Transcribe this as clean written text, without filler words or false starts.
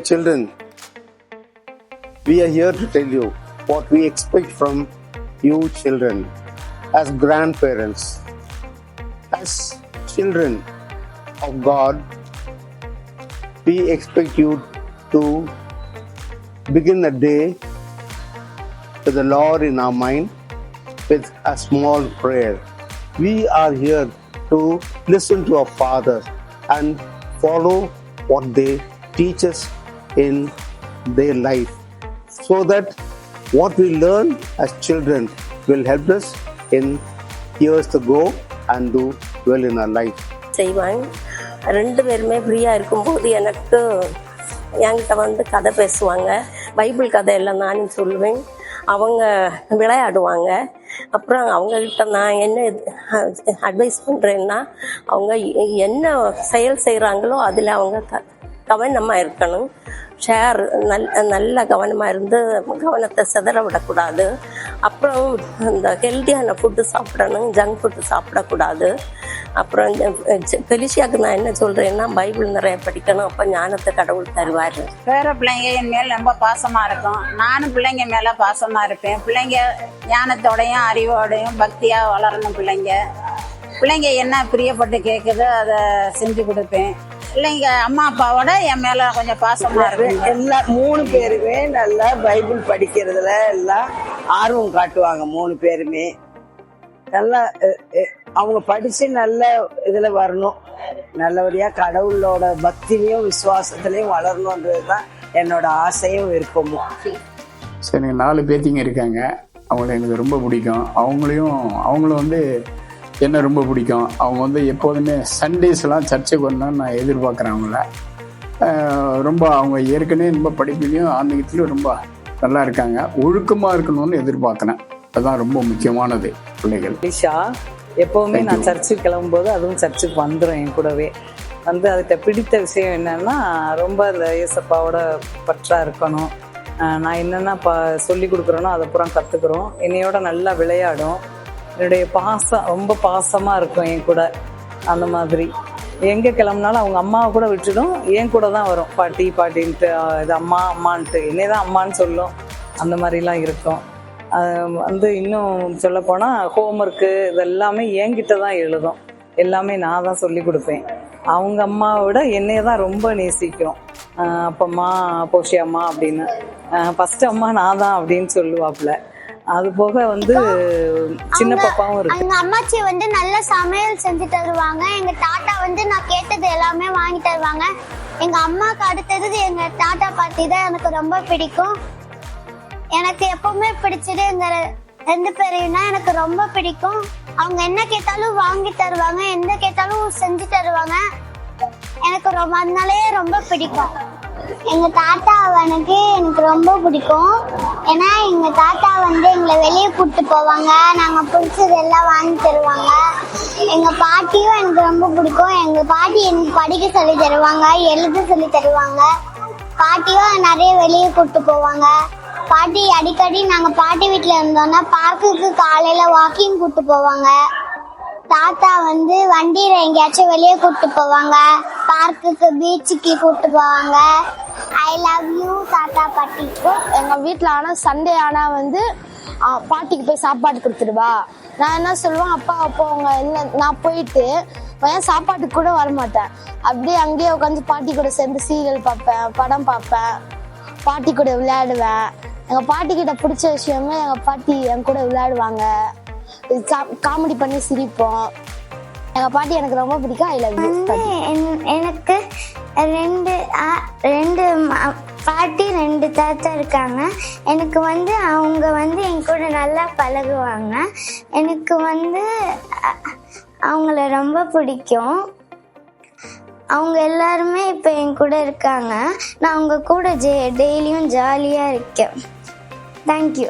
children, we are here to tell you what we expect from you children as grandparents. As children of God, we expect you to begin the day with the Lord in our mind with a small prayer. We are here to listen to our fathers and follow what they teach us in their life, so that what we learn as children will help us in years to go and do well in our life. செய்வாங்க. 2 பேருமே ஃப்ரீயாக இருக்கும்போது எனக்கு என்கிட்ட வந்து கதை பேசுவாங்க. Bible கதை எல்லாம் நானும் சொல்லுவேன். அவங்க விளையாடுவாங்க. அப்புறம் அவங்கக்கிட்ட நான் என்ன அட்வைஸ் பண்ணுறேன்னா, அவங்க என்ன செயல் செய்கிறாங்களோ அதில் அவங்க கவனமாக இருக்கணும். நல்ல கவனமாக இருந்து கவனத்தை சிதற விடக்கூடாது. அப்புறம் இந்த ஹெல்த்தியான ஃபுட்டு சாப்பிடணும், ஜங்க் ஃபுட்டு சாப்பிடக்கூடாது. அப்புறம் பெலிஷியாவுக்கு நான் என்ன சொல்கிறேன்னா, பைபிள் நிறைய படிக்கணும், அப்போ ஞானத்தை கடவுள் தருவார். வேற பிள்ளைங்க என் மேல் ரொம்ப பாசமாக இருக்கும். நானும் பிள்ளைங்க மேலே பாசமாக இருப்பேன். பிள்ளைங்க ஞானத்தோடையும் அறிவோடையும் பக்தியாக வளரணும். பிள்ளைங்க என்ன பிரியப்பட்டு கேட்குதோ அதை செஞ்சு கொடுப்பேன். பிள்ளைங்க அம்மா அப்பாவோட என் மேலே கொஞ்சம் பாசமாக இருக்கும். எல்லாம் 3 பேருமே நல்லா பைபிள் படிக்கிறதுல எல்லாம் ஆர்வம் காட்டுவாங்க. 3 பேருமே நல்லா அவங்க படிச்சு நல்ல இதுல வரணும், நல்லபடியா கடவுளோட பக்திலையும் விசுவாசத்திலையும் வளரணுன்றது தான் என்னோட ஆசையும் விருப்பமும். சரி, எனக்கு 4 பேத்திங்க இருக்காங்க. அவங்கள எனக்கு ரொம்ப பிடிக்கும். அவங்களும் வந்து என்ன ரொம்ப பிடிக்கும். அவங்க வந்து எப்போதுமே சண்டேஸ்லாம் சர்ச்சுக்கு வரணும்னு நான் எதிர்பார்க்குறேன். அவங்கள ரொம்ப அவங்க ஏற்கனவே ரொம்ப படிப்புலையும் ஆன்மீகத்துலையும் ரொம்ப நல்லா இருக்காங்க. ஒழுக்கமாக இருக்கணும்னு எதிர்பார்க்குறேன். அதுதான் ரொம்ப முக்கியமானது பிள்ளைகள். லிஷா எப்போவுமே நான் சர்ச்சுக்கு கிளம்பும்போது அதுவும் சர்ச்சுக்கு வந்துடும். என் கூடவே வந்து அதுக்கு பிடித்த விஷயம் என்னன்னா, ரொம்ப அந்த இயேசப்பாவோட பற்றா இருக்கணும். நான் என்னென்ன சொல்லி கொடுக்குறேனோ அதை பூரா கற்றுக்குறோம். என்னையோட நல்லா விளையாடும். என்னுடைய பாசம் ரொம்ப பாசமாக இருக்கும் என் கூட. அந்த மாதிரி எங்கே கிளம்புனாலும் அவங்க அம்மாவை கூட விட்டுடும், என் கூட தான் வரும். பாட்டி பாட்டின்ட்டு, இது அம்மா அம்மான்ட்டு என்னை தான் அம்மான்னு சொல்லும். அந்த மாதிரிலாம் இருக்கும். வந்து இன்னும் சொல்லப்போனால் ஹோம்ஒர்க்கு இதெல்லாமே என்கிட்ட தான் எழுதும். எல்லாமே நான் தான் சொல்லி கொடுப்பேன். அவங்க அம்மாவை விட என்னைய தான் ரொம்ப நேசிக்கும். அப்பம்மா போஷி அம்மா அப்படின்னு ஃபஸ்ட்டு அம்மா நான் தான் அப்படின்னு சொல்லுவாப்புல. அது போக வந்து சின்ன பாப்பாவும் இருக்கு. எங்க அம்மாச்சி வந்து நல்ல சமையல் செஞ்சு தருவாங்க. எங்க தாத்தா வந்து நான் கேட்டது எல்லாமே வாங்கி தருவாங்க. எங்க அம்மாவுக்கு அடுத்தது எங்க தாத்தா பாட்டி தான் எனக்கு ரொம்ப பிடிக்கும். எனக்கு எப்பவுமே பிடிச்சது எங்க 2 பேரையும் தான் எனக்கு ரொம்ப பிடிக்கும். அவங்க என்ன கேட்டாலும் வாங்கி தருவாங்க, என்ன கேட்டாலும் செஞ்சு தருவாங்க. எனக்கு அதனாலேயே ரொம்ப பிடிக்கும். எங்க தாத்தா எனக்கு ரொம்ப பிடிக்கும். ஏன்னா எங்க தாத்தா வந்து எங்களை வெளியே கூப்பிட்டு போவாங்க, நாங்க பிடிச்சது எல்லாம் வாங்கி தருவாங்க. எங்க பாட்டியும் எனக்கு ரொம்ப பிடிக்கும். எங்க பாட்டி எனக்கு படிக்க சொல்லி தருவாங்க, எழுத சொல்லி தருவாங்க. பாட்டியும் நிறைய வெளியே கூப்பிட்டு போவாங்க. பாட்டி அடிக்கடி நாங்க பாட்டி வீட்டுல இருந்தோம்னா பார்க்குக்கு காலையில வாக்கிங் கூப்பிட்டு போவாங்க. தாத்தா வந்து வண்டியில எங்கேயாச்சும் வெளியே கூப்பிட்டு போவாங்க, பார்க்குக்கு பீச்சுக்கு கூப்பிட்டு போவாங்க. ஐ லவ் யூ தாத்தா பாட்டி. எங்க வீட்டுல ஆனா சண்டே ஆனா வந்து பாட்டிக்கு போய் சாப்பாடு கொடுத்துடுவா. நான் என்ன சொல்லுவேன், அப்பா அவங்க இல்லை, நான் போயிட்டு ஏன் சாப்பாட்டுக்கு கூட வரமாட்டேன். அப்படியே அங்கேயே உட்காந்து பாட்டி கூட சேர்ந்து சீரியல் பார்ப்பேன், படம் பார்ப்பேன், பாட்டி கூட விளையாடுவேன். எங்க பாட்டி கிட்ட பிடிச்ச விஷயமே எங்க பாட்டி என் கூட விளையாடுவாங்க, காமெடி பண்ணி சிரிப்போம். எங்க பாட்டி எனக்கு ரொம்ப பிடிக்கும். I love you. எனக்கு 2 பாட்டி 2 தாத்தா இருக்காங்க. எனக்கு வந்து அவங்க வந்து என் கூட நல்லா பழகுவாங்க. எனக்கு வந்து அவங்கள ரொம்ப பிடிக்கும். அவங்க எல்லாருமே இப்போ என் கூட இருக்காங்க. நான் அவங்க கூட டெய்லியும் ஜாலியாக இருக்கேன். தேங்க்யூ.